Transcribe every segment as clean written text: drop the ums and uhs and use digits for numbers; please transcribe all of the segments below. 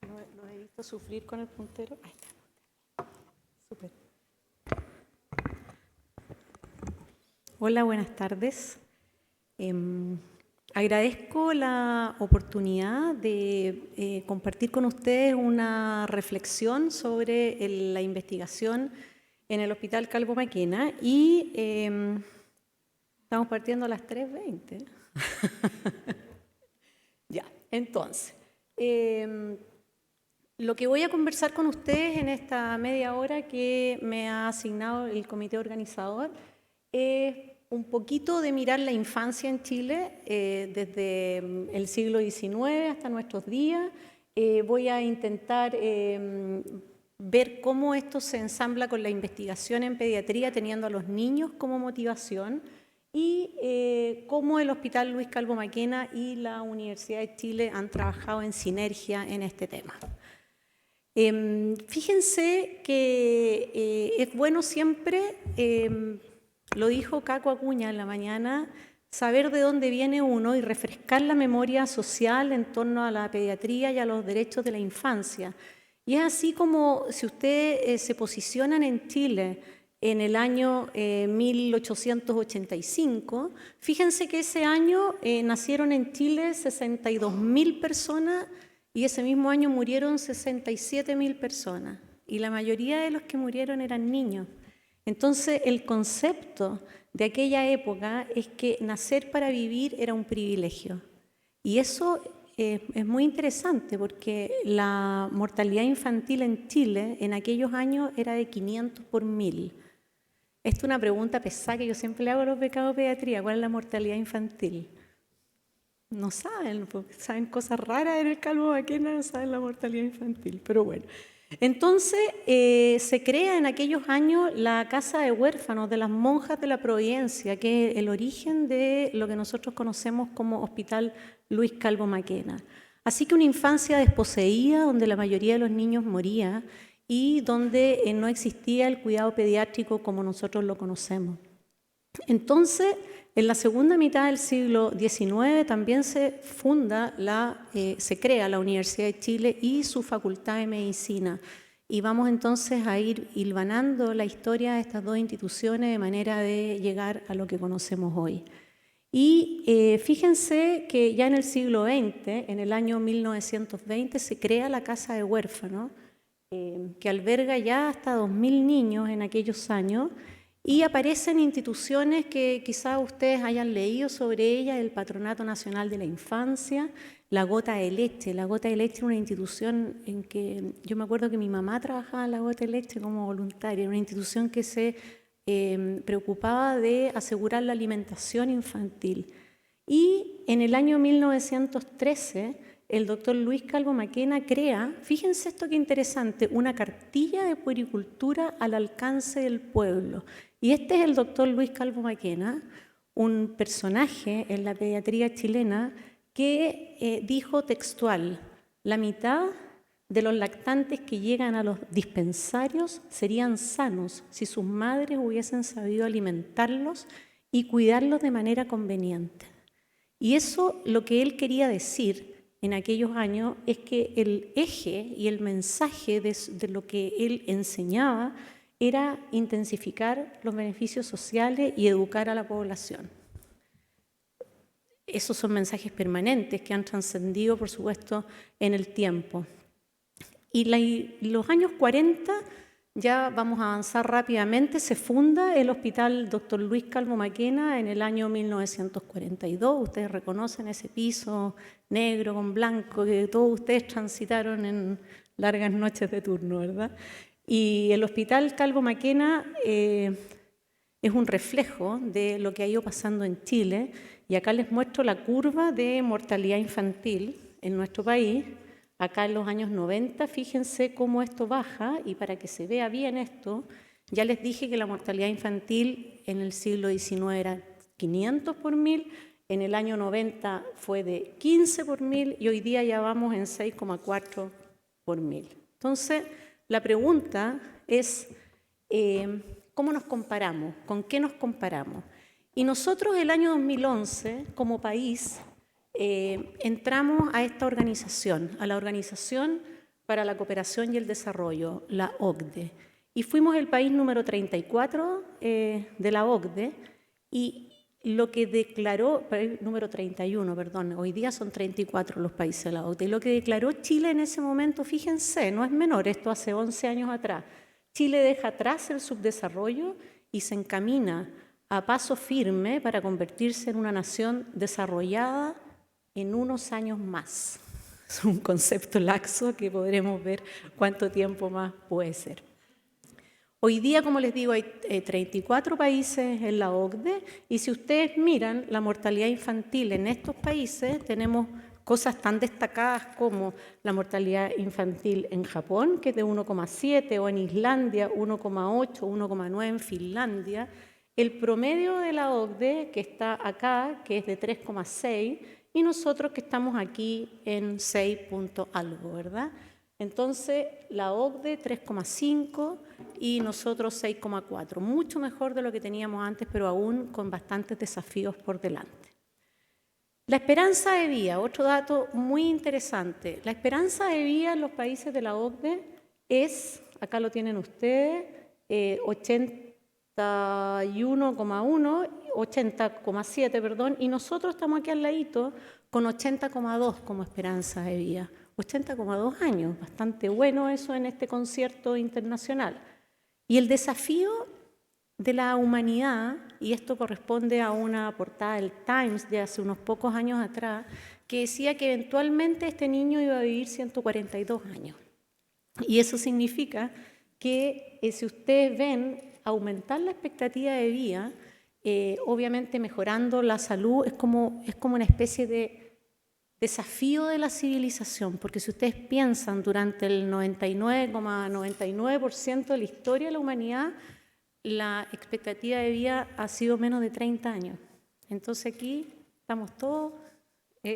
Lo he visto sufrir con el puntero. Ahí está. Súper. Hola, buenas tardes. Agradezco la oportunidad de compartir con ustedes una reflexión sobre la investigación en el Hospital Calvo Maquena y estamos partiendo a las 3:20. Ya, entonces, lo que voy a conversar con ustedes en esta media hora que me ha asignado el comité organizador es un poquito de mirar la infancia en Chile desde el siglo XIX hasta nuestros días. Voy a intentar ver cómo esto se ensambla con la investigación en pediatría, teniendo a los niños como motivación, y cómo el Hospital Luis Calvo Maquena y la Universidad de Chile han trabajado en sinergia en este tema. Fíjense que es bueno siempre, lo dijo Caco Acuña en la mañana, saber de dónde viene uno y refrescar la memoria social en torno a la pediatría y a los derechos de la infancia. Y es así como si ustedes se posicionan en Chile en el año 1885, fíjense que ese año nacieron en Chile 62.000 personas y ese mismo año murieron 67.000 personas. Y la mayoría de los que murieron eran niños. Entonces, el concepto de aquella época es que nacer para vivir era un privilegio. Y eso es muy interesante porque la mortalidad infantil en Chile en aquellos años era de 500 por 1000. Esta es una pregunta pesada que yo siempre le hago a los becados de pediatría. ¿Cuál es la mortalidad infantil? No saben, porque saben cosas raras en el Calvo Maquena, no saben la mortalidad infantil, pero bueno. Entonces se crea en aquellos años la Casa de Huérfanos de las Monjas de la Providencia, que es el origen de lo que nosotros conocemos como Hospital Luis Calvo Maquena. Así que una infancia desposeída, donde la mayoría de los niños moría y donde no existía el cuidado pediátrico como nosotros lo conocemos. Entonces, en la segunda mitad del siglo XIX también se crea la Universidad de Chile y su Facultad de Medicina. Y vamos entonces a ir hilvanando la historia de estas dos instituciones de manera de llegar a lo que conocemos hoy. Y fíjense que ya en el siglo XX, en el año 1920, se crea la Casa de Huérfanos, que alberga ya hasta 2.000 niños en aquellos años, y aparecen instituciones que quizás ustedes hayan leído sobre ellas, el Patronato Nacional de la Infancia, la Gota de Leche. La Gota de Leche es una institución en que yo me acuerdo que mi mamá trabajaba en la Gota de Leche como voluntaria, una institución que se preocupaba de asegurar la alimentación infantil. Y en el año 1913, el doctor Luis Calvo Maquena crea, fíjense esto qué interesante, una cartilla de puericultura al alcance del pueblo. Y este es el doctor Luis Calvo Maquena, un personaje en la pediatría chilena que dijo textual: la mitad de los lactantes que llegan a los dispensarios serían sanos si sus madres hubiesen sabido alimentarlos y cuidarlos de manera conveniente. Y eso, lo que él quería decir en aquellos años, es que el eje y el mensaje de lo que él enseñaba era intensificar los beneficios sociales y educar a la población. Esos son mensajes permanentes que han trascendido, por supuesto, en el tiempo. Y los años 40, ya vamos a avanzar rápidamente, se funda el Hospital Dr. Luis Calvo Maquena en el año 1942. Ustedes reconocen ese piso negro con blanco que todos ustedes transitaron en largas noches de turno, ¿verdad? Y el Hospital Calvo Maquena es un reflejo de lo que ha ido pasando en Chile. Y acá les muestro la curva de mortalidad infantil en nuestro país. Acá en los años 90, fíjense cómo esto baja, y para que se vea bien esto, ya les dije que la mortalidad infantil en el siglo XIX era 500 por 1000, en el año 90 fue de 15 por 1000 y hoy día ya vamos en 6,4 por 1000. Entonces, la pregunta es, ¿cómo nos comparamos? ¿Con qué nos comparamos? Y nosotros el año 2011, como país, entramos a esta organización, a la Organización para la Cooperación y el Desarrollo, la OCDE. Y fuimos el país número 34 de la OCDE, y lo que declaró, número 31, perdón, hoy día son 34 los países de la OCDE, y lo que declaró Chile en ese momento, fíjense, no es menor, esto hace 11 años atrás, Chile deja atrás el subdesarrollo y se encamina a paso firme para convertirse en una nación desarrollada en unos años más. Es un concepto laxo que podremos ver cuánto tiempo más puede ser. Hoy día, como les digo, hay 34 países en la OCDE, y si ustedes miran la mortalidad infantil en estos países, tenemos cosas tan destacadas como la mortalidad infantil en Japón, que es de 1,7, o en Islandia 1,8, 1,9 en Finlandia. El promedio de la OCDE, que está acá, que es de 3,6, y nosotros que estamos aquí en 6 punto algo, ¿verdad? Entonces, la OCDE 3,5 y nosotros 6,4. Mucho mejor de lo que teníamos antes, pero aún con bastantes desafíos por delante. La esperanza de vida, otro dato muy interesante. La esperanza de vida en los países de la OCDE es, acá lo tienen ustedes, 81,1, 80,7, perdón, y nosotros estamos aquí al ladito con 80,2 como esperanza de vida. 80,2 años, bastante bueno eso en este concierto internacional. Y el desafío de la humanidad, y esto corresponde a una portada del Times de hace unos pocos años atrás, que decía que eventualmente este niño iba a vivir 142 años. Y eso significa que si ustedes ven aumentar la expectativa de vida, obviamente mejorando la salud, es como una especie de desafío de la civilización, porque si ustedes piensan, durante el 99,99% de la historia de la humanidad, la expectativa de vida ha sido menos de 30 años. Entonces aquí estamos todos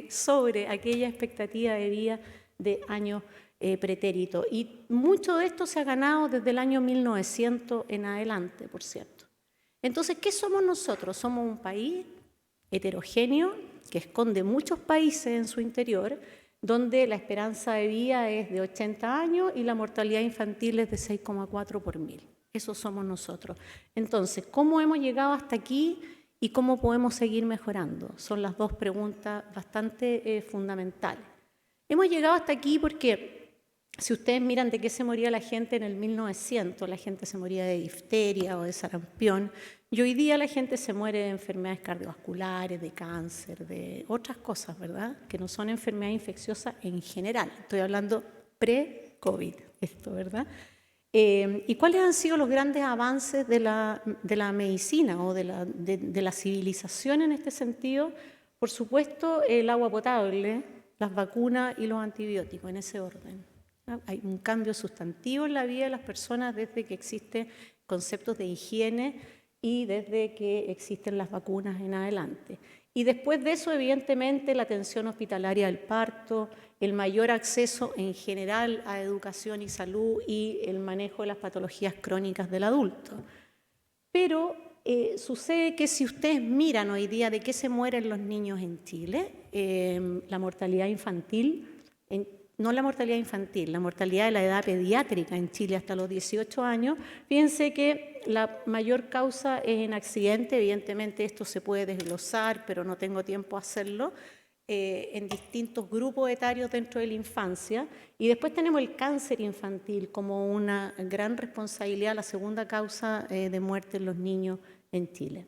sobre aquella expectativa de vida de años pretéritos. Y mucho de esto se ha ganado desde el año 1900 en adelante, por cierto. Entonces, ¿qué somos nosotros? Somos un país heterogéneo que esconde muchos países en su interior, donde la esperanza de vida es de 80 años y la mortalidad infantil es de 6,4 por 1000. Eso somos nosotros. Entonces, ¿cómo hemos llegado hasta aquí y cómo podemos seguir mejorando? Son las dos preguntas bastante fundamentales. Hemos llegado hasta aquí porque, si ustedes miran de qué se moría la gente en el 1900, la gente se moría de difteria o de sarampión, y hoy día la gente se muere de enfermedades cardiovasculares, de cáncer, de otras cosas, ¿verdad? Que no son enfermedades infecciosas en general. Estoy hablando pre-COVID, esto, ¿verdad? ¿Y cuáles han sido los grandes avances de la medicina o de la civilización en este sentido? Por supuesto, el agua potable, las vacunas y los antibióticos, en ese orden. Hay un cambio sustantivo en la vida de las personas desde que existen conceptos de higiene y desde que existen las vacunas en adelante. Y después de eso, evidentemente, la atención hospitalaria del parto, el mayor acceso en general a educación y salud y el manejo de las patologías crónicas del adulto. Pero sucede que si ustedes miran hoy día de qué se mueren los niños en Chile, la mortalidad infantil, no la mortalidad infantil, la mortalidad de la edad pediátrica en Chile hasta los 18 años, fíjense que la mayor causa es en accidente. Evidentemente esto se puede desglosar, pero no tengo tiempo a hacerlo, en distintos grupos etarios dentro de la infancia. Y después tenemos el cáncer infantil como una gran responsabilidad, la segunda causa de muerte en los niños en Chile.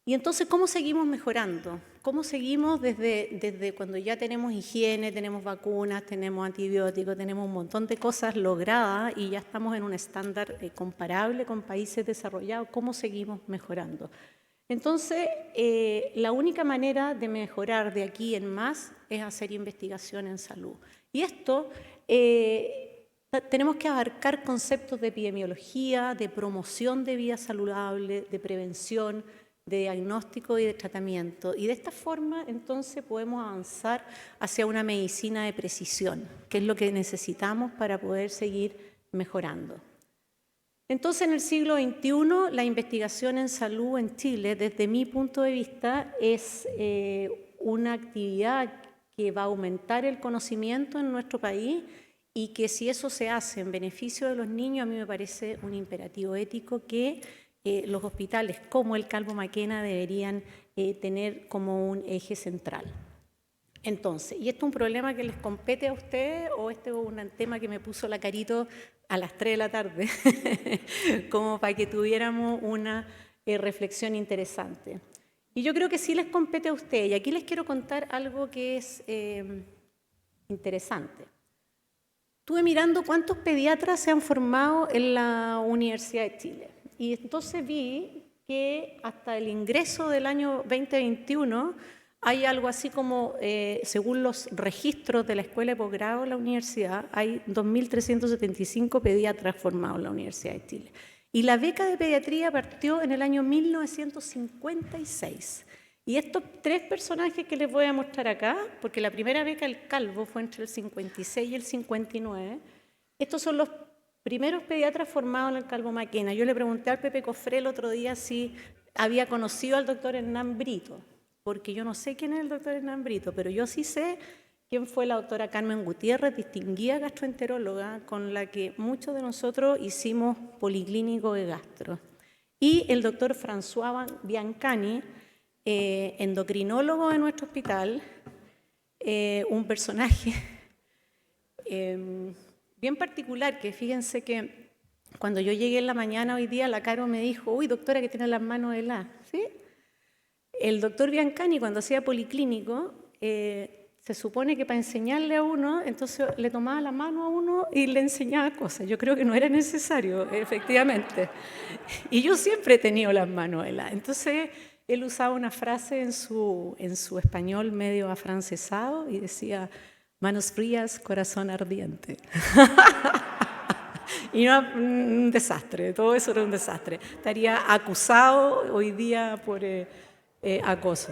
Y entonces, ¿cómo seguimos mejorando? ¿Cómo seguimos desde cuando ya tenemos higiene, tenemos vacunas, tenemos antibióticos, tenemos un montón de cosas logradas y ya estamos en un estándar comparable con países desarrollados? ¿Cómo seguimos mejorando? Entonces, la única manera de mejorar de aquí en más es hacer investigación en salud. Y esto tenemos que abarcar conceptos de epidemiología, de promoción de vida saludable, de prevención, de diagnóstico y de tratamiento. Y de esta forma, entonces, podemos avanzar hacia una medicina de precisión, que es lo que necesitamos para poder seguir mejorando. Entonces, en el siglo XXI, la investigación en salud en Chile, desde mi punto de vista, es una actividad que va a aumentar el conocimiento en nuestro país y que si eso se hace en beneficio de los niños, a mí me parece un imperativo ético que los hospitales como el Calvo Maquena deberían tener como un eje central. Entonces, ¿y esto es un problema que les compete a ustedes o este es un tema que me puso la Carito a las 3 de la tarde? Como para que tuviéramos una reflexión interesante. Y yo creo que sí les compete a ustedes. Y aquí les quiero contar algo que es interesante. Estuve mirando cuántos pediatras se han formado en la Universidad de Chile. Y entonces vi que hasta el ingreso del año 2021 hay algo así como, según los registros de la Escuela de Posgrado de la universidad, hay 2.375 pediatras formados en la Universidad de Chile. Y la beca de pediatría partió en el año 1956. Y estos 3 personajes que les voy a mostrar acá, porque la primera beca del Calvo fue entre el 56 y el 59, estos son los primeros pediatras formados en el Calvo Maquena. Yo le pregunté al Pepe Cofré el otro día si había conocido al doctor Hernán Brito, porque yo no sé quién es el doctor Hernán Brito, pero yo sí sé quién fue la doctora Carmen Gutiérrez, distinguida gastroenteróloga, con la que muchos de nosotros hicimos policlínico de gastro. Y el doctor François Biancani, endocrinólogo de nuestro hospital, un personaje bien particular, que fíjense que cuando yo llegué en la mañana hoy día, la Caro me dijo, uy, doctora, que tiene las manos heladas, ¿sí? El doctor Biancani, cuando hacía policlínico, se supone que para enseñarle a uno, entonces le tomaba la mano a uno y le enseñaba cosas. Yo creo que no era necesario, efectivamente. Y yo siempre he tenido las manos heladas. Entonces, él usaba una frase en su español medio afrancesado y decía, manos frías, corazón ardiente. Y no, un desastre, todo eso era un desastre. Estaría acusado hoy día por acoso.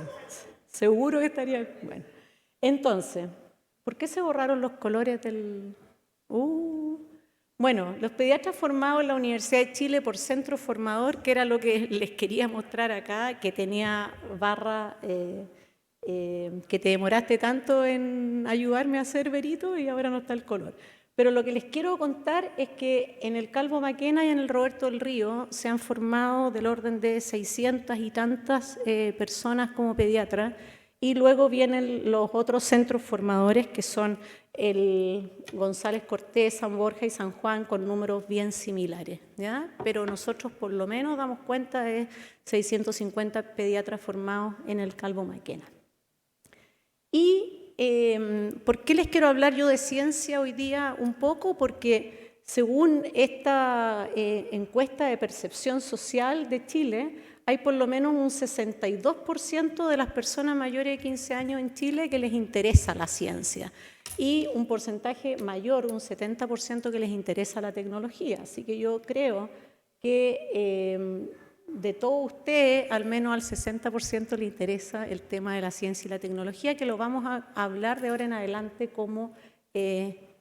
Seguro que estaría... Bueno, entonces, ¿por qué se borraron los colores del...? Bueno, los pediatras formados en la Universidad de Chile por centro formador, que era lo que les quería mostrar acá, que tenía barra, que te demoraste tanto en ayudarme a hacer, Berito, y ahora no está el color. Pero lo que les quiero contar es que en el Calvo Maquena y en el Roberto del Río se han formado del orden de 600 y tantas personas como pediatras, y luego vienen los otros centros formadores que son el González Cortés, San Borja y San Juan con números bien similares, ¿ya? Pero nosotros por lo menos damos cuenta de 650 pediatras formados en el Calvo Maquena. Y ¿por qué les quiero hablar yo de ciencia hoy día un poco? Porque según esta encuesta de percepción social de Chile, hay por lo menos un 62% de las personas mayores de 15 años en Chile que les interesa la ciencia y un porcentaje mayor, un 70% que les interesa la tecnología. Así que yo creo que de todos ustedes, al menos al 60% le interesa el tema de la ciencia y la tecnología, que lo vamos a hablar de ahora en adelante como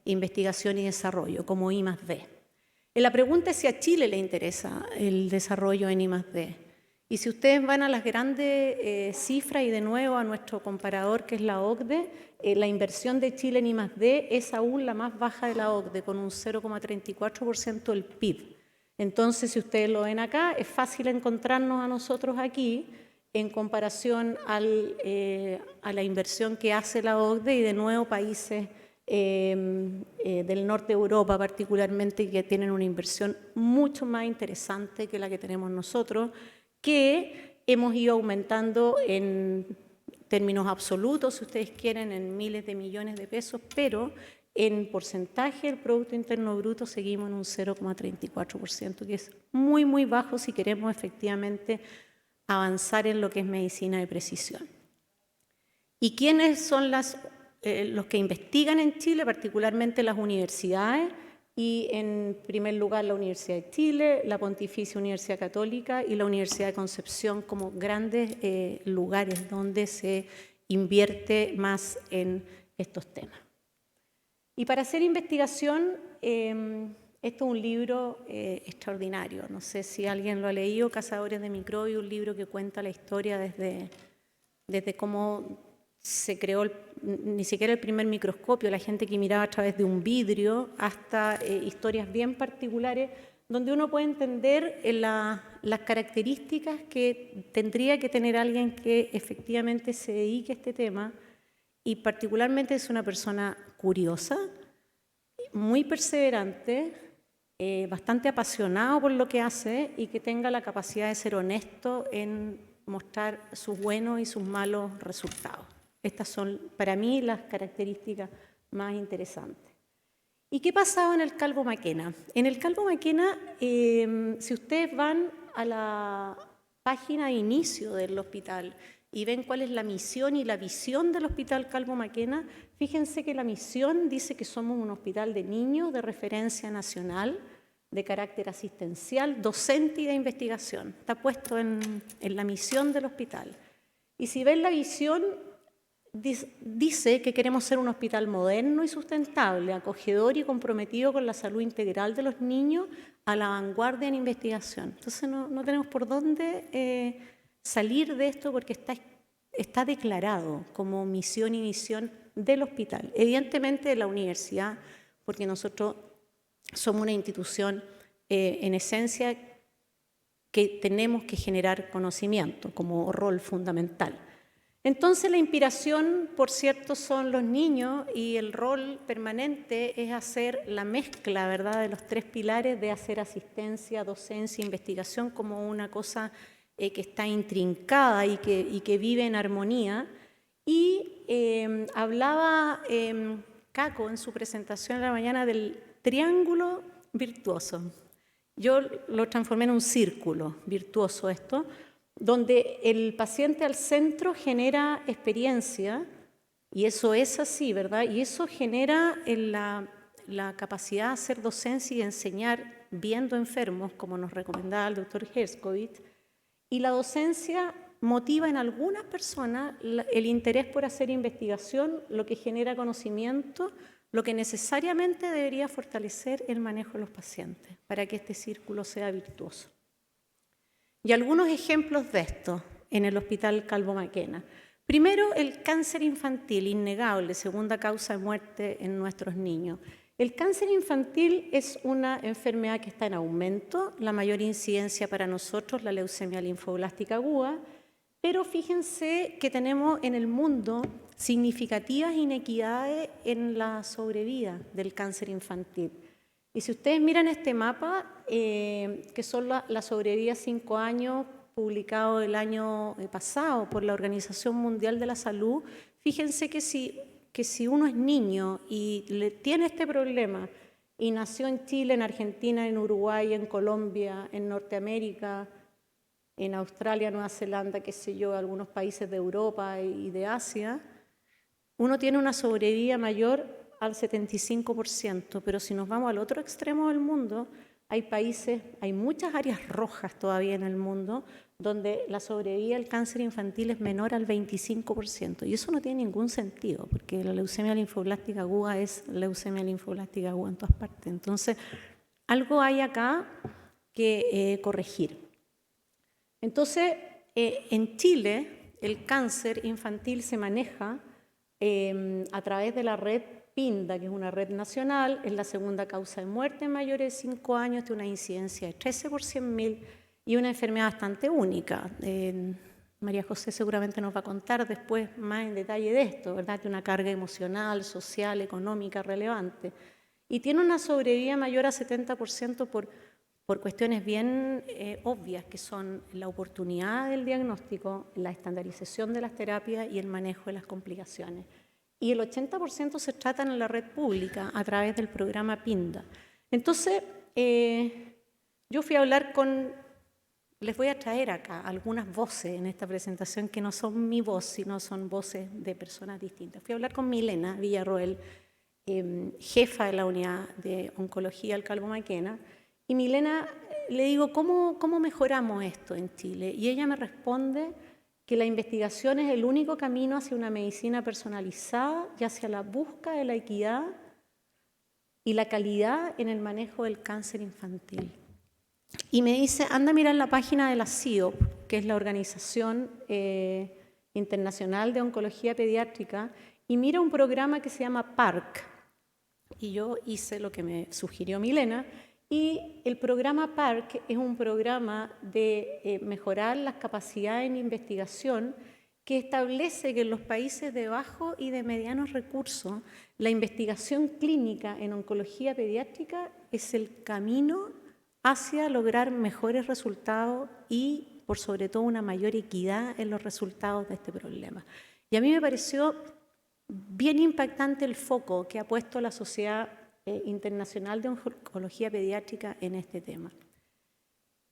investigación y desarrollo, como I+D. La pregunta es si a Chile le interesa el desarrollo en I+D. Y si ustedes van a las grandes cifras y de nuevo a nuestro comparador que es la OCDE, la inversión de Chile en I+D es aún la más baja de la OCDE, con un 0,34% del PIB. Entonces, si ustedes lo ven acá, es fácil encontrarnos a nosotros aquí en comparación a la inversión que hace la OCDE y de nuevo países del norte de Europa particularmente que tienen una inversión mucho más interesante que la que tenemos nosotros, que hemos ido aumentando en términos absolutos, si ustedes quieren, en miles de millones de pesos, pero en porcentaje del Producto Interno Bruto seguimos en un 0,34%, que es muy, muy bajo si queremos efectivamente avanzar en lo que es medicina de precisión. ¿Y quiénes son los que investigan en Chile, particularmente las universidades? Y en primer lugar la Universidad de Chile, la Pontificia Universidad Católica y la Universidad de Concepción como grandes lugares donde se invierte más en estos temas. Y para hacer investigación, esto es un libro extraordinario, no sé si alguien lo ha leído, Cazadores de Microbios, un libro que cuenta la historia desde cómo se creó ni siquiera el primer microscopio, la gente que miraba a través de un vidrio, hasta historias bien particulares, donde uno puede entender las características que tendría que tener alguien que efectivamente se dedique a este tema, y particularmente es una persona curiosa, muy perseverante, bastante apasionado por lo que hace y que tenga la capacidad de ser honesto en mostrar sus buenos y sus malos resultados. Estas son, para mí, las características más interesantes. ¿Y qué pasaba en el Calvo Maquena? En el Calvo Maquena, si ustedes van a la página de inicio del hospital y ven cuál es la misión y la visión del Hospital Calvo Maquena, fíjense que la misión dice que somos un hospital de niños de referencia nacional, de carácter asistencial, docente y de investigación. Está puesto en la misión del hospital. Y si ven la visión, dice que queremos ser un hospital moderno y sustentable, acogedor y comprometido con la salud integral de los niños, a la vanguardia en investigación. Entonces no tenemos por dónde salir de esto, porque está declarado como misión y visión del hospital. Evidentemente de la universidad, porque nosotros somos una institución en esencia que tenemos que generar conocimiento como rol fundamental. Entonces la inspiración, por cierto, son los niños, y el rol permanente es hacer la mezcla, ¿verdad?, de los tres pilares de hacer asistencia, docencia e investigación como una cosa que está intrincada y que vive en armonía. Y hablaba Caco en su presentación de la mañana del triángulo virtuoso. Yo lo transformé en un círculo virtuoso esto, donde el paciente al centro genera experiencia, y eso es así, ¿verdad? Y eso genera la capacidad de hacer docencia y enseñar viendo enfermos, como nos recomendaba el doctor Herskovits, y la docencia motiva en algunas personas el interés por hacer investigación, lo que genera conocimiento, lo que necesariamente debería fortalecer el manejo de los pacientes para que este círculo sea virtuoso. Y algunos ejemplos de esto en el Hospital Calvo Maquena. Primero, el cáncer infantil, innegable, segunda causa de muerte en nuestros niños. El cáncer infantil es una enfermedad que está en aumento, la mayor incidencia para nosotros, la leucemia linfoblástica aguda, pero fíjense que tenemos en el mundo significativas inequidades en la sobrevida del cáncer infantil. Y si ustedes miran este mapa, que son la sobrevida 5 años, publicado el año pasado por la Organización Mundial de la Salud, fíjense que si uno es niño y tiene este problema y nació en Chile, en Argentina, en Uruguay, en Colombia, en Norteamérica, en Australia, Nueva Zelanda, qué sé yo, algunos países de Europa y de Asia, uno tiene una sobrevida mayor al 75%, pero si nos vamos al otro extremo del mundo, hay muchas áreas rojas todavía en el mundo donde la sobrevida al cáncer infantil es menor al 25%, y eso no tiene ningún sentido, porque la leucemia linfoblástica aguda es leucemia linfoblástica aguda en todas partes. Entonces, algo hay acá que corregir. Entonces, en Chile, el cáncer infantil se maneja a través de la red PINDA, que es una red nacional, es la segunda causa de muerte en mayores de 5 años, tiene una incidencia de 13 por 100.000 y una enfermedad bastante única. María José seguramente nos va a contar después más en detalle de esto, ¿verdad? Tiene una carga emocional, social, económica relevante. Y tiene una sobrevida mayor a 70% por cuestiones bien obvias, que son la oportunidad del diagnóstico, la estandarización de las terapias y el manejo de las complicaciones. Y el 80% se tratan en la red pública a través del programa PINDA. Entonces, yo fui a hablar les voy a traer acá algunas voces en esta presentación que no son mi voz, sino son voces de personas distintas. Fui a hablar con Milena Villarroel, jefa de la unidad de oncología del Calvo Maquena, y Milena, le digo, ¿cómo mejoramos esto en Chile? Y ella me responde que la investigación es el único camino hacia una medicina personalizada y hacia la búsqueda de la equidad y la calidad en el manejo del cáncer infantil. Y me dice, anda a mirar la página de la CIOP, que es la organización que Internacional de Oncología Pediátrica y mira un programa que se llama PARC. Y yo hice lo que me sugirió Milena, y el programa PARC es un programa de mejorar las capacidades en investigación que establece que en los países de bajos y de medianos recursos la investigación clínica en oncología pediátrica es el camino hacia lograr mejores resultados y, por sobre todo, una mayor equidad en los resultados de este problema. Y a mí me pareció bien impactante el foco que ha puesto la Sociedad Internacional de Oncología Pediátrica en este tema.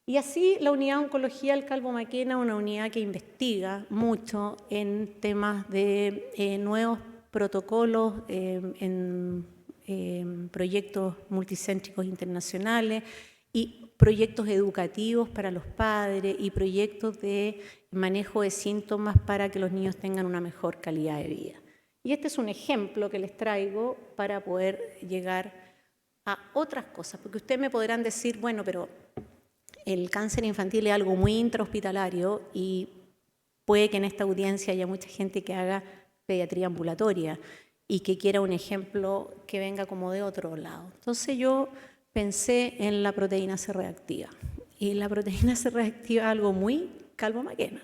Y así la unidad de oncología del Calvo Maquena, una unidad que investiga mucho en temas de nuevos protocolos, en proyectos multicéntricos internacionales y proyectos educativos para los padres y proyectos de manejo de síntomas para que los niños tengan una mejor calidad de vida. Y este es un ejemplo que les traigo para poder llegar a otras cosas, porque ustedes me podrán decir, bueno, pero el cáncer infantil es algo muy intrahospitalario y puede que en esta audiencia haya mucha gente que haga pediatría ambulatoria y que quiera un ejemplo que venga como de otro lado. Entonces yo pensé en la proteína C reactiva. Y la proteína C reactiva es algo muy Calvo Maquena.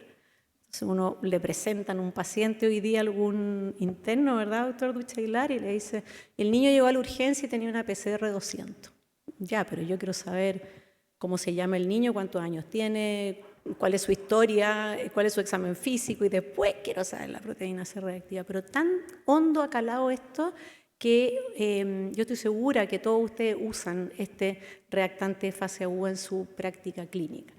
Entonces uno le presentan a un paciente hoy día, algún interno, ¿verdad, doctor Duchailar? Y le dice, el niño llegó a la urgencia y tenía una PCR 200. Ya, pero yo quiero saber cómo se llama el niño, cuántos años tiene, cuál es su historia, cuál es su examen físico, y después quiero saber la proteína C reactiva. Pero tan hondo ha calado esto que yo estoy segura que todos ustedes usan este reactante de fase aguda en su práctica clínica.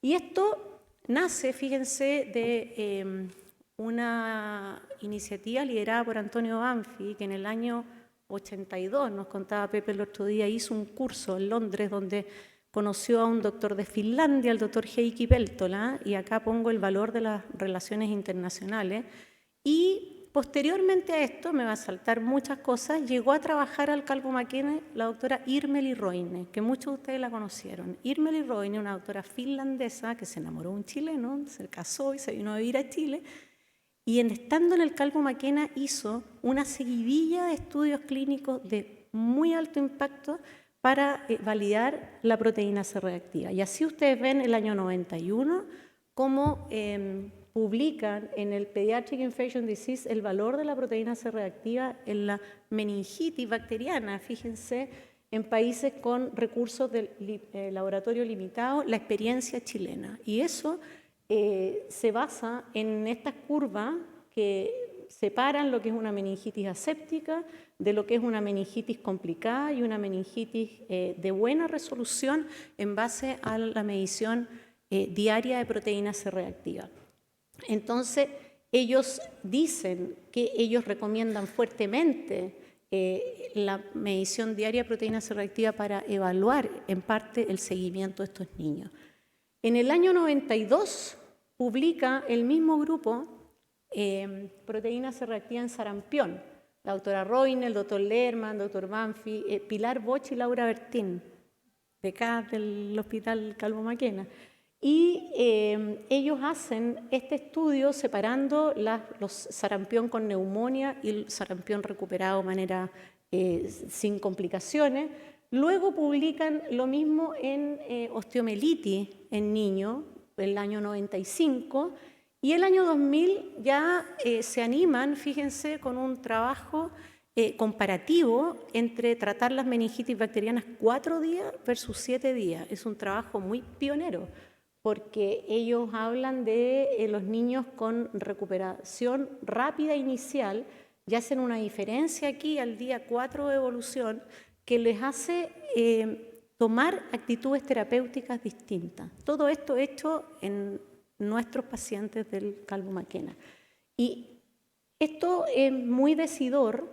Y esto nace, fíjense, de una iniciativa liderada por Antonio Banfi, que en el año 82, nos contaba Pepe el otro día, hizo un curso en Londres donde conoció a un doctor de Finlandia, el doctor Heikki Peltola, y acá pongo el valor de las relaciones internacionales. Y posteriormente a esto, me va a saltar muchas cosas, llegó a trabajar al Calvo Maquena la doctora Irmeli Roine, que muchos de ustedes la conocieron. Irmeli Roine, una doctora finlandesa que se enamoró de un chileno, se casó y se vino a vivir a Chile, y estando en el Calvo Maquena hizo una seguidilla de estudios clínicos de muy alto impacto para validar la proteína C reactiva. Y así ustedes ven el año 91 cómo publican en el Pediatric Infectious Disease el valor de la proteína C reactiva en la meningitis bacteriana. Fíjense, en países con recursos del laboratorio limitado, la experiencia chilena. Y eso se basa en estas curvas que separan lo que es una meningitis aséptica de lo que es una meningitis complicada y una meningitis de buena resolución en base a la medición diaria de proteína C reactiva. Entonces, ellos dicen que ellos recomiendan fuertemente la medición diaria de proteína C reactiva para evaluar en parte el seguimiento de estos niños. En el año 92 publica el mismo grupo proteína C reactiva en sarampión. La doctora Roine, el doctor Lerman, el doctor Banfi, Pilar Bosch y Laura Bertín, de acá del Hospital Calvo Maquena. Y ellos hacen este estudio separando los sarampión con neumonía y el sarampión recuperado de manera sin complicaciones. Luego publican lo mismo en osteomielitis en niños, el año 95, y el año 2000 ya se animan, fíjense, con un trabajo comparativo entre tratar las meningitis bacterianas 4 días versus 7 días. Es un trabajo muy pionero, porque ellos hablan de los niños con recuperación rápida inicial y hacen una diferencia aquí al día 4 de evolución que les hace tomar actitudes terapéuticas distintas. Todo esto hecho en nuestros pacientes del Calvo Maquena. Y esto es muy decidor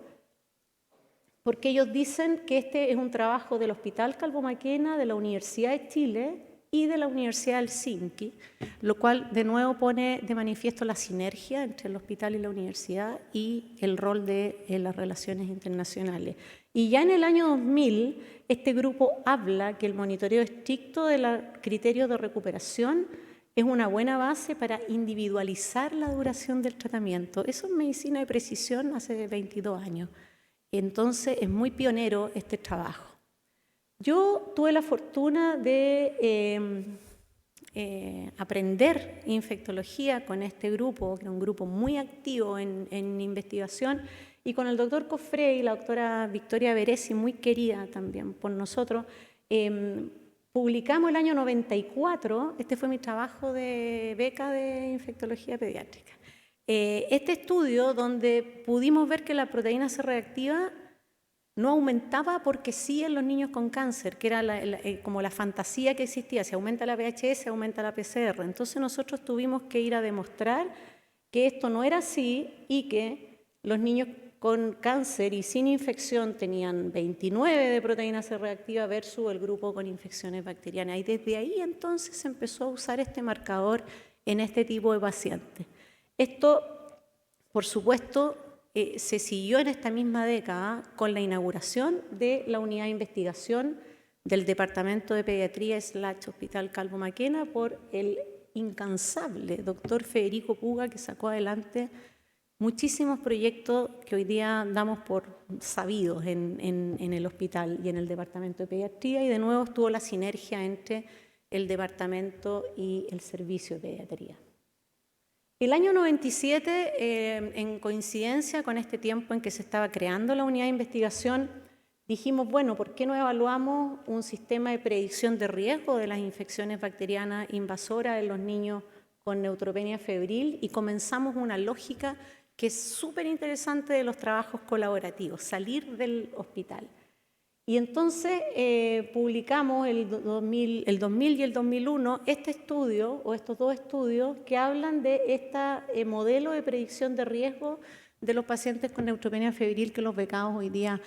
porque ellos dicen que este es un trabajo del Hospital Calvo Maquena, de la Universidad de Chile y de la Universidad de Helsinki, lo cual de nuevo pone de manifiesto la sinergia entre el hospital y la universidad y el rol de las relaciones internacionales. Y ya en el año 2000, este grupo habla que el monitoreo estricto de los criterios de recuperación es una buena base para individualizar la duración del tratamiento. Eso es medicina de precisión hace 22 años. Entonces es muy pionero este trabajo. Yo tuve la fortuna de aprender infectología con este grupo, que era un grupo muy activo en investigación, y con el doctor Cofré y la doctora Victoria Beresi, muy querida también por nosotros, publicamos el año 94, este fue mi trabajo de beca de infectología pediátrica, este estudio donde pudimos ver que la proteína C reactiva no aumentaba porque sí en los niños con cáncer, que era como la fantasía que existía, si aumenta la VHS, aumenta la PCR. Entonces nosotros tuvimos que ir a demostrar que esto no era así y que los niños con cáncer y sin infección tenían 29 de proteína C reactiva versus el grupo con infecciones bacterianas. Y desde ahí entonces se empezó a usar este marcador en este tipo de pacientes. Esto, por supuesto, se siguió en esta misma década con la inauguración de la unidad de investigación del Departamento de Pediatría / Hospital Calvo Maquena por el incansable doctor Federico Puga, que sacó adelante muchísimos proyectos que hoy día damos por sabidos en el hospital y en el Departamento de Pediatría, y de nuevo estuvo la sinergia entre el departamento y el servicio de pediatría. El año 97, en coincidencia con este tiempo en que se estaba creando la unidad de investigación, dijimos, bueno, ¿por qué no evaluamos un sistema de predicción de riesgo de las infecciones bacterianas invasoras en los niños con neutropenia febril? Y comenzamos una lógica que es súper interesante de los trabajos colaborativos, salir del hospital. Y entonces publicamos el 2000 y el 2001 este estudio, o estos dos estudios, que hablan de este modelo de predicción de riesgo de los pacientes con neutropenia febril, que los becados hoy día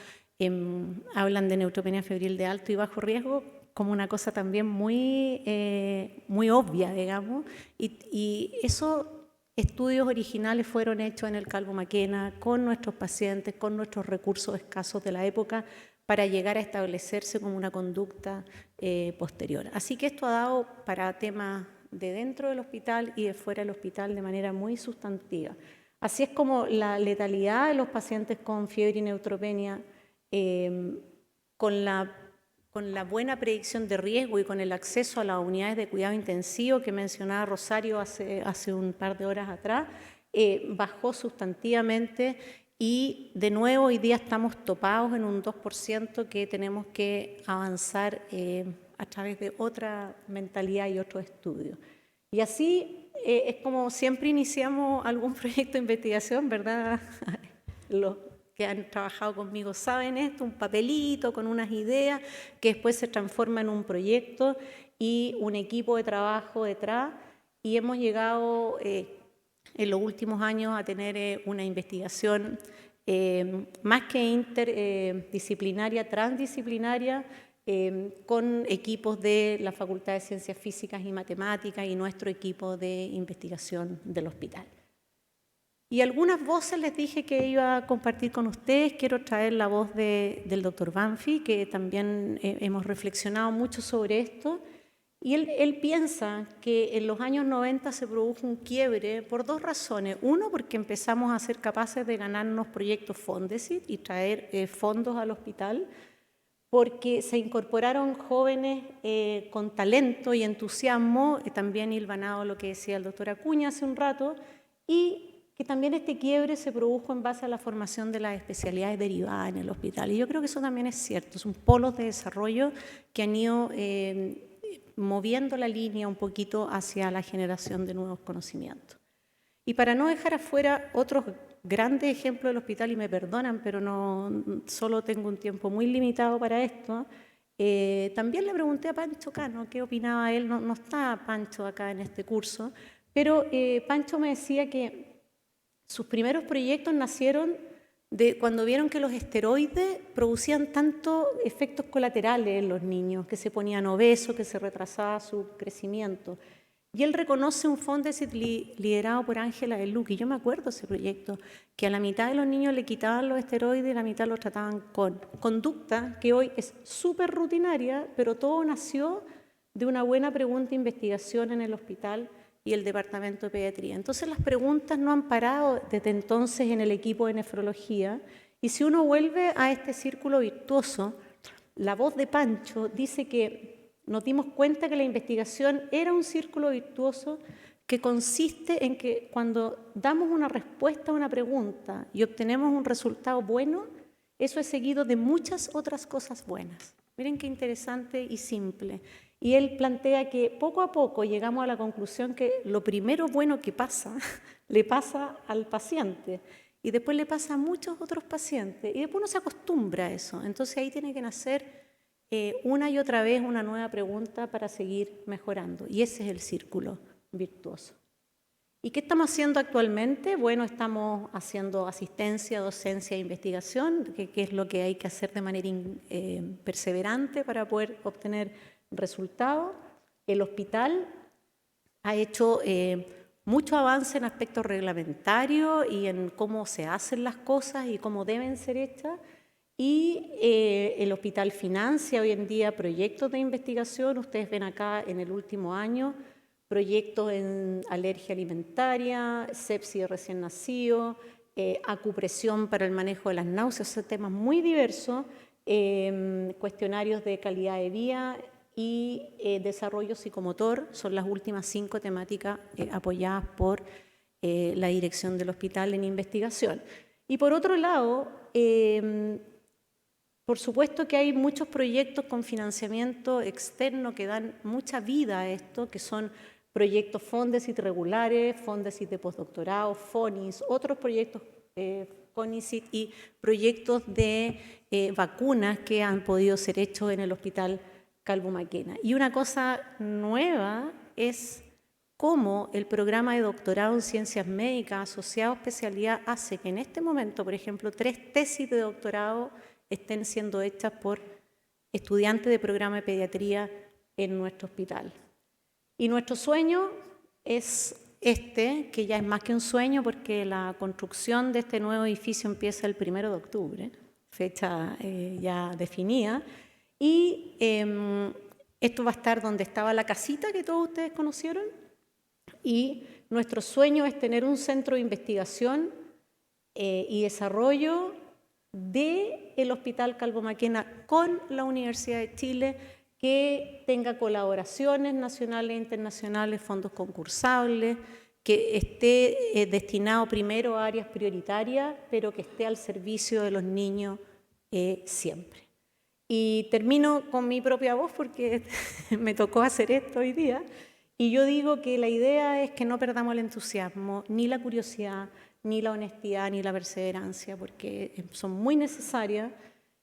hablan de neutropenia febril de alto y bajo riesgo como una cosa también muy obvia, digamos. Y esos estudios originales fueron hechos en el Calvo Maquena, con nuestros pacientes, con nuestros recursos escasos de la época, para llegar a establecerse como una conducta posterior. Así que esto ha dado para temas de dentro del hospital y de fuera del hospital de manera muy sustantiva. Así es como la letalidad de los pacientes con fiebre y neutropenia, con la buena predicción de riesgo y con el acceso a las unidades de cuidado intensivo que mencionaba Rosario hace un par de horas atrás, bajó sustantivamente. Y de nuevo hoy día estamos topados en un 2% que tenemos que avanzar a través de otra mentalidad y otro estudio. Y así es como siempre iniciamos algún proyecto de investigación, ¿verdad? Los que han trabajado conmigo saben esto, un papelito con unas ideas que después se transforma en un proyecto y un equipo de trabajo detrás, y hemos llegado en los últimos años a tener una investigación más que interdisciplinaria, transdisciplinaria, con equipos de la Facultad de Ciencias Físicas y Matemáticas y nuestro equipo de investigación del hospital. Y algunas voces les dije que iba a compartir con ustedes. Quiero traer la voz del doctor Banfi, que también hemos reflexionado mucho sobre esto. Y él piensa que en los años 90 se produjo un quiebre por dos razones. Uno, porque empezamos a ser capaces de ganarnos proyectos Fondesit y traer fondos al hospital, porque se incorporaron jóvenes con talento y entusiasmo, también hilvanado lo que decía el doctor Acuña hace un rato, y que también este quiebre se produjo en base a la formación de las especialidades derivadas en el hospital. Y yo creo que eso también es cierto, son polos de desarrollo que han ido moviendo la línea un poquito hacia la generación de nuevos conocimientos. Y para no dejar afuera otros grandes ejemplos del hospital, y me perdonan, pero no, solo tengo un tiempo muy limitado para esto, también le pregunté a Pancho Cano qué opinaba él. No está Pancho acá en este curso, pero Pancho me decía que sus primeros proyectos nacieron de cuando vieron que los esteroides producían tantos efectos colaterales en los niños, que se ponían obesos, que se retrasaba su crecimiento. Y él reconoce un Fondesit liderado por Ángela de Luque. Y yo me acuerdo de ese proyecto, que a la mitad de los niños le quitaban los esteroides y la mitad los trataban con conducta, que hoy es súper rutinaria, pero todo nació de una buena pregunta de investigación en el hospital y el departamento de pediatría. Entonces las preguntas no han parado desde entonces en el equipo de nefrología, y si uno vuelve a este círculo virtuoso, la voz de Pancho dice que nos dimos cuenta que la investigación era un círculo virtuoso que consiste en que cuando damos una respuesta a una pregunta y obtenemos un resultado bueno, eso es seguido de muchas otras cosas buenas. Miren qué interesante y simple. Y él plantea que poco a poco llegamos a la conclusión que lo primero bueno que pasa, le pasa al paciente y después le pasa a muchos otros pacientes y después uno se acostumbra a eso. Entonces ahí tiene que nacer una y otra vez una nueva pregunta para seguir mejorando. Y ese es el círculo virtuoso. ¿Y qué estamos haciendo actualmente? Bueno, estamos haciendo asistencia, docencia e investigación, que es lo que hay que hacer de manera perseverante para poder obtener resultados. El hospital ha hecho mucho avance en aspectos reglamentarios y en cómo se hacen las cosas y cómo deben ser hechas. Y el hospital financia hoy en día proyectos de investigación. Ustedes ven acá en el último año proyectos en alergia alimentaria, sepsis de recién nacido, acupresión para el manejo de las náuseas, son temas muy diversos, cuestionarios de calidad de vida y desarrollo psicomotor, son las últimas 5 temáticas apoyadas por la dirección del hospital en investigación. Y por otro lado, por supuesto que hay muchos proyectos con financiamiento externo que dan mucha vida a esto, que son proyectos Fondesit regulares, Fondesit de postdoctorado, FONIS, otros proyectos CONICIT y proyectos de vacunas que han podido ser hechos en el Hospital Calvo Maquena. Y una cosa nueva es cómo el programa de doctorado en ciencias médicas asociado a especialidad hace que en este momento, por ejemplo, 3 tesis de doctorado estén siendo hechas por estudiantes de programa de pediatría en nuestro hospital. Y nuestro sueño es que ya es más que un sueño porque la construcción de este nuevo edificio empieza el 1 de octubre, fecha ya definida, y esto va a estar donde estaba la casita que todos ustedes conocieron, y nuestro sueño es tener un centro de investigación y desarrollo del Hospital Calvo Maquena con la Universidad de Chile, que tenga colaboraciones nacionales e internacionales, fondos concursables, que esté destinado primero a áreas prioritarias, pero que esté al servicio de los niños siempre. Y termino con mi propia voz porque me tocó hacer esto hoy día, y yo digo que la idea es que no perdamos el entusiasmo, ni la curiosidad, ni la honestidad, ni la perseverancia, porque son muy necesarias,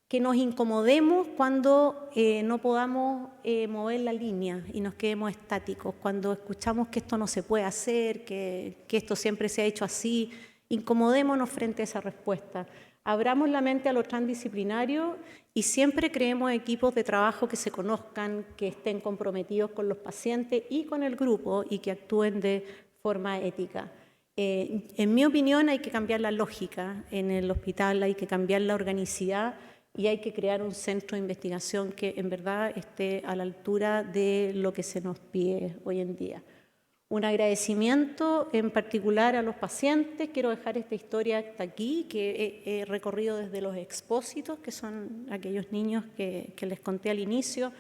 que nos incomodemos cuando no podamos mover la línea y nos quedemos estáticos, cuando escuchamos que esto no se puede hacer, que esto siempre se ha hecho así, incomodémonos frente a esa respuesta. Abramos la mente a lo transdisciplinario y siempre creemos equipos de trabajo que se conozcan, que estén comprometidos con los pacientes y con el grupo y que actúen de forma ética. En mi opinión hay que cambiar la lógica en el hospital, hay que cambiar la organicidad y hay que crear un centro de investigación que en verdad esté a la altura de lo que se nos pide hoy en día. Un agradecimiento en particular a los pacientes. Quiero dejar esta historia hasta aquí, que he recorrido desde los expósitos, que son aquellos niños que les conté al inicio,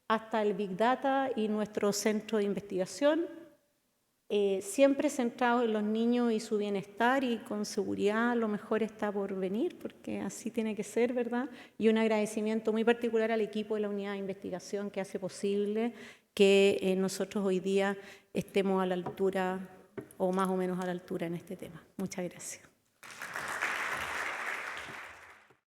hasta el Big Data y nuestro centro de investigación. Siempre centrados en los niños y su bienestar, y con seguridad lo mejor está por venir, porque así tiene que ser, ¿verdad? Y un agradecimiento muy particular al equipo de la unidad de investigación que hace posible que nosotros hoy día estemos a la altura, o más o menos a la altura en este tema. Muchas gracias.